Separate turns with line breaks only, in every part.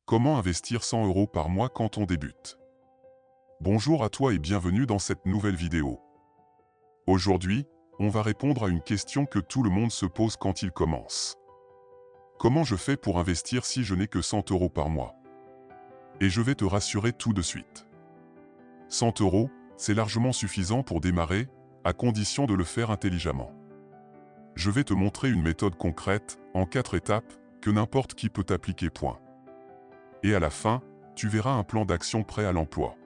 Comment investir 100 € par mois quand on débute? Bonjour à toi et bienvenue dans cette nouvelle vidéo. Aujourd'hui, on va répondre à une question que tout le monde se pose quand il commence. Comment je fais pour investir si je n'ai que 100 € par mois? Et je vais te rassurer tout de suite. 100 €, c'est largement suffisant pour démarrer, à condition de le faire intelligemment. Je vais te montrer une méthode concrète, en 4 étapes, que n'importe qui peut appliquer. Et à la fin, tu verras un plan d'action prêt à l'emploi.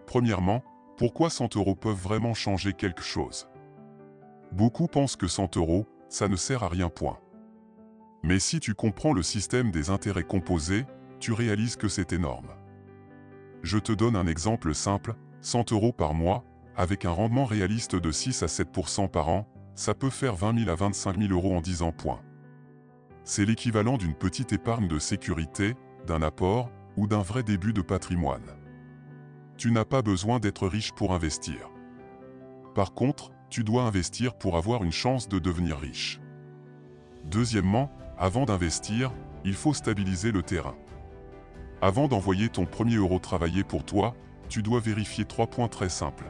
Premièrement, pourquoi 100 € peuvent vraiment changer quelque chose? Beaucoup pensent que 100 €, ça ne sert à rien. Mais si tu comprends le système des intérêts composés, tu réalises que c'est énorme. Je te donne un exemple simple, 100 € par mois, avec un rendement réaliste de 6 à 7% par an, ça peut faire 20 000 à 25 000 € en 10 ans. C'est l'équivalent d'une petite épargne de sécurité, d'un apport ou d'un vrai début de patrimoine. Tu n'as pas besoin d'être riche pour investir. Par contre, tu dois investir pour avoir une chance de devenir riche. Deuxièmement, avant d'investir, il faut stabiliser le terrain. Avant d'envoyer ton premier euro travailler pour toi, tu dois vérifier 3 points très simples.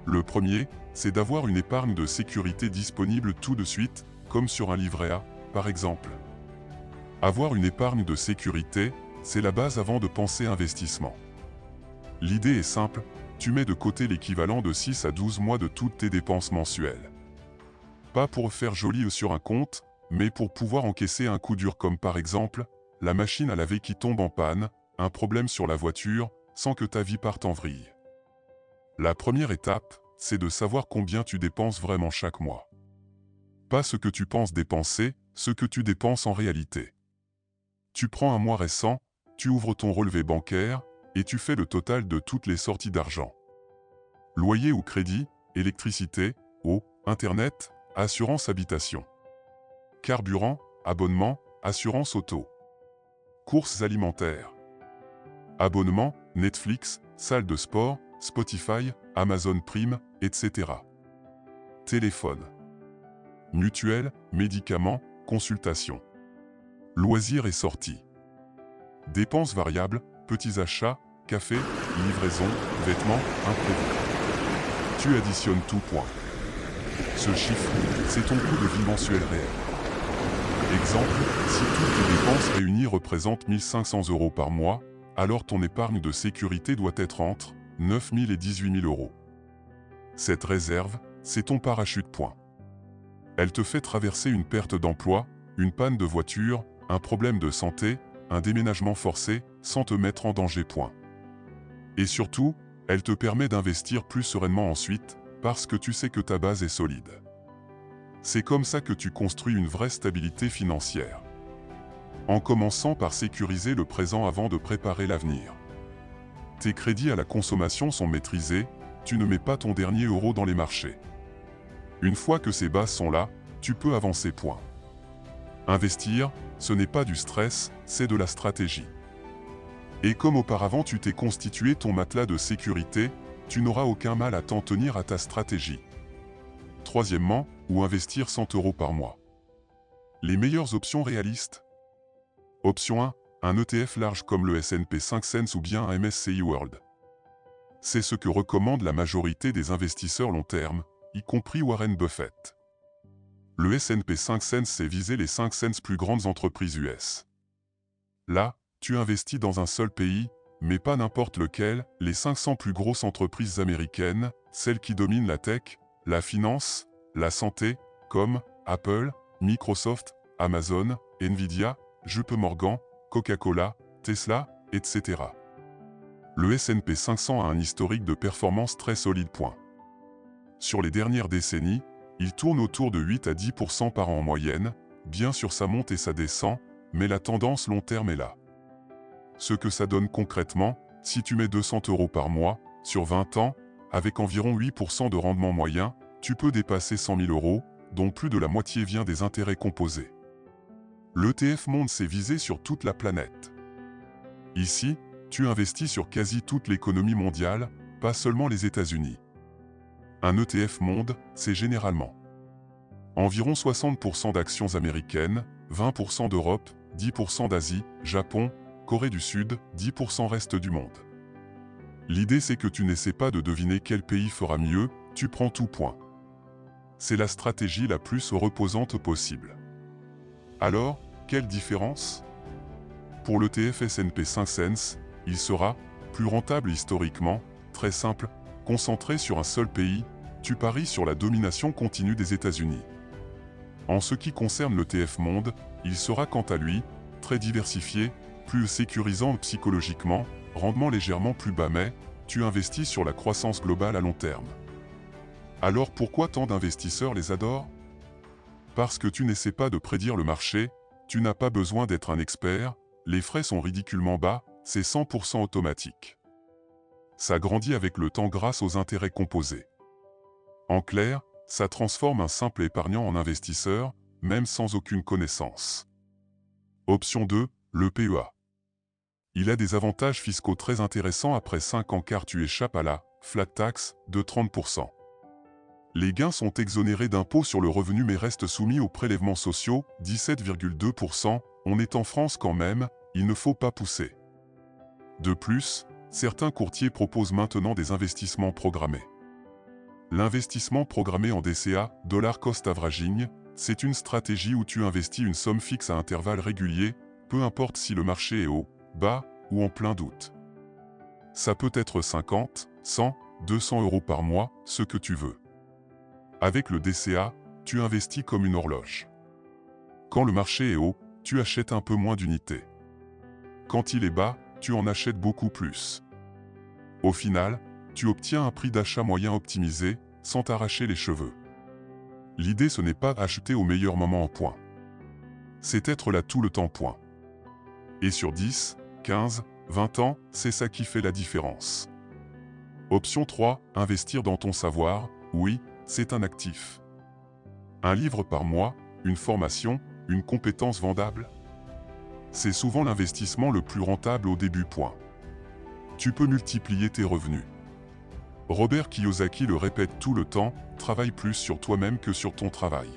Le premier, c'est d'avoir une épargne de sécurité disponible tout de suite, comme sur un livret A, par exemple. Avoir une épargne de sécurité, c'est la base avant de penser investissement. L'idée est simple, tu mets de côté l'équivalent de 6 à 12 mois de toutes tes dépenses mensuelles. Pas pour faire joli sur un compte, mais pour pouvoir encaisser un coup dur comme par exemple, la machine à laver qui tombe en panne, un problème sur la voiture, sans que ta vie parte en vrille. La première étape, c'est de savoir combien tu dépenses vraiment chaque mois. Pas ce que tu penses dépenser, ce que tu dépenses en réalité. Tu prends un mois récent, tu ouvres ton relevé bancaire, et tu fais le total de toutes les sorties d'argent. Loyer ou crédit, électricité, eau, internet, assurance habitation. Carburant, abonnement, assurance auto. Courses alimentaires. Abonnement, Netflix, salle de sport, Spotify, Amazon Prime, etc. Téléphone. Mutuelle, médicaments, consultation. Loisirs et sorties. Dépenses variables, petits achats, café, livraison, vêtements, imprévus. Tu additionnes tout. Ce chiffre, c'est ton coût de vie mensuel réel. Exemple, si toutes tes dépenses réunies représentent 1 500 € par mois, alors ton épargne de sécurité doit être entre 9 000 et 18 000 €. Cette réserve, c'est ton parachute. Elle te fait traverser une perte d'emploi, une panne de voiture, un problème de santé, un déménagement forcé, sans te mettre en danger. Et surtout, elle te permet d'investir plus sereinement ensuite, parce que tu sais que ta base est solide. C'est comme ça que tu construis une vraie stabilité financière. En commençant par sécuriser le présent avant de préparer l'avenir. Tes crédits à la consommation sont maîtrisés, tu ne mets pas ton dernier euro dans les marchés. Une fois que ces bases sont là, tu peux avancer. Investir, ce n'est pas du stress, c'est de la stratégie. Et comme auparavant tu t'es constitué ton matelas de sécurité, tu n'auras aucun mal à t'en tenir à ta stratégie. Troisièmement, où investir 100 € par mois. Les meilleures options réalistes. Option 1, un ETF large comme le S&P 500 ou bien un MSCI World. C'est ce que recommande la majorité des investisseurs long terme, y compris Warren Buffett. Le S&P 500 c'est viser les 500 plus grandes entreprises US. Là, tu investis dans un seul pays, mais pas n'importe lequel, les 500 plus grosses entreprises américaines, celles qui dominent la tech, la finance, la santé, comme Apple, Microsoft, Amazon, Nvidia, JP Morgan, Coca-Cola, Tesla, etc. Le S&P 500 a un historique de performance très solide. Sur les dernières décennies, il tourne autour de 8 à 10% par an en moyenne, bien sûr ça monte et ça descend, mais la tendance long terme est là. Ce que ça donne concrètement, si tu mets 200 € par mois, sur 20 ans, avec environ 8% de rendement moyen, tu peux dépasser 100 000 €, dont plus de la moitié vient des intérêts composés. L'ETF Monde s'est visé sur toute la planète. Ici, tu investis sur quasi toute l'économie mondiale, pas seulement les États-Unis. Un ETF Monde, c'est généralement environ 60% d'actions américaines, 20% d'Europe, 10% d'Asie, Japon, Corée du Sud, 10% reste du monde. L'idée c'est que tu n'essaies pas de deviner quel pays fera mieux, tu prends tout point. C'est la stratégie la plus reposante possible. Alors, quelle différence? Pour l'ETF S&P 500, il sera plus rentable historiquement, très simple, concentré sur un seul pays, tu paries sur la domination continue des États-Unis. En ce qui concerne l'ETF Monde, il sera quant à lui, très diversifié, plus sécurisant psychologiquement, rendement légèrement plus bas mais, tu investis sur la croissance globale à long terme. Alors pourquoi tant d'investisseurs les adorent? Parce que tu n'essaies pas de prédire le marché, tu n'as pas besoin d'être un expert, les frais sont ridiculement bas, c'est 100% automatique. Ça grandit avec le temps grâce aux intérêts composés. En clair, ça transforme un simple épargnant en investisseur, même sans aucune connaissance. Option 2, le PEA. Il a des avantages fiscaux très intéressants après 5 ans car tu échappes à la « flat tax » de 30%. Les gains sont exonérés d'impôts sur le revenu mais restent soumis aux prélèvements sociaux, 17,2%, on est en France quand même, il ne faut pas pousser. De plus, certains courtiers proposent maintenant des investissements programmés. L'investissement programmé en DCA, Dollar Cost Averaging, c'est une stratégie où tu investis une somme fixe à intervalles réguliers, peu importe si le marché est haut, bas ou en plein doute. Ça peut être 50, 100, 200 € par mois, ce que tu veux. Avec le DCA, tu investis comme une horloge. Quand le marché est haut, tu achètes un peu moins d'unités. Quand il est bas, tu en achètes beaucoup plus. Au final, tu obtiens un prix d'achat moyen optimisé, sans t'arracher les cheveux. L'idée ce n'est pas acheter au meilleur moment en point. C'est être là tout le temps point. Et sur 10, 15, 20 ans, c'est ça qui fait la différence. Option 3, investir dans ton savoir, oui, c'est un actif. Un livre par mois, une formation, une compétence vendable. C'est souvent l'investissement le plus rentable au début point. Tu peux multiplier tes revenus. Robert Kiyosaki le répète tout le temps, travaille plus sur toi-même que sur ton travail.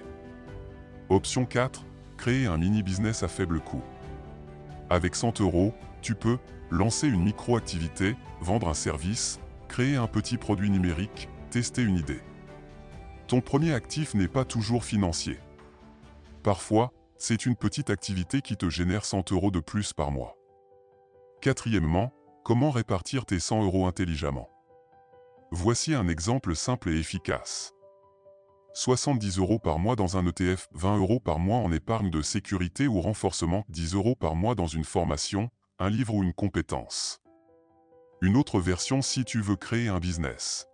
Option 4, créer un mini-business à faible coût. Avec 100 €, tu peux lancer une micro-activité, vendre un service, créer un petit produit numérique, tester une idée. Ton premier actif n'est pas toujours financier. Parfois, c'est une petite activité qui te génère 100 € de plus par mois. Quatrièmement, comment répartir tes 100 € intelligemment? Voici un exemple simple et efficace. 70 € par mois dans un ETF, 20 € par mois en épargne de sécurité ou renforcement, 10 € par mois dans une formation, un livre ou une compétence. Une autre version si tu veux créer un business.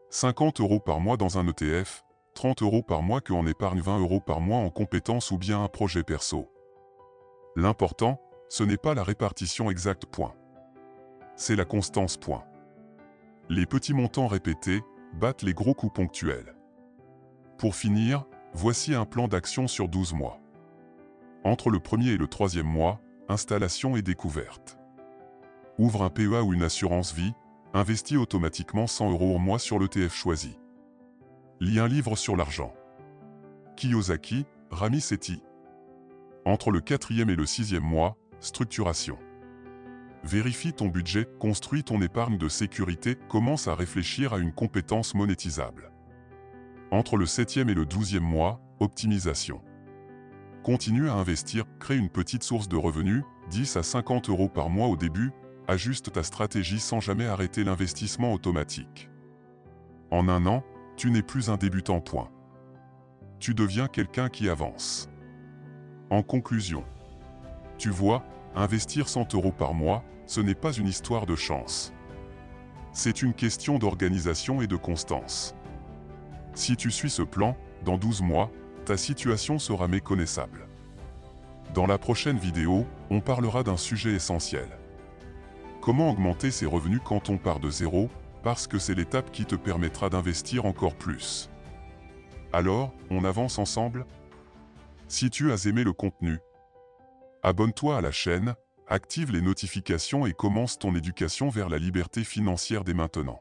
50 € par mois dans un ETF, 30 € par mois que en épargne, 20 € par mois en compétence ou bien un projet perso. L'important, ce n'est pas la répartition exacte point. C'est la constance point. Les petits montants répétés battent les gros coups ponctuels. Pour finir, voici un plan d'action sur 12 mois. Entre le premier et le troisième mois, installation et découverte. Ouvre un PEA ou une assurance vie, investis automatiquement 100 € au mois sur l'ETF choisi. Lis un livre sur l'argent. Kiyosaki, Rami Sethi. Entre le quatrième et le sixième mois, structuration. Vérifie ton budget, construis ton épargne de sécurité, commence à réfléchir à une compétence monétisable. Entre le 7e et le 12e mois, optimisation. Continue à investir, crée une petite source de revenus, 10 à 50 € par mois au début, ajuste ta stratégie sans jamais arrêter l'investissement automatique. En un an, tu n'es plus un débutant point. Tu deviens quelqu'un qui avance. En conclusion, tu vois, investir 100 € par mois, ce n'est pas une histoire de chance. C'est une question d'organisation et de constance. Si tu suis ce plan, dans 12 mois, ta situation sera méconnaissable. Dans la prochaine vidéo, on parlera d'un sujet essentiel. Comment augmenter ses revenus quand on part de zéro, parce que c'est l'étape qui te permettra d'investir encore plus. Alors, on avance ensemble? Si tu as aimé le contenu, abonne-toi à la chaîne, active les notifications et commence ton éducation vers la liberté financière dès maintenant.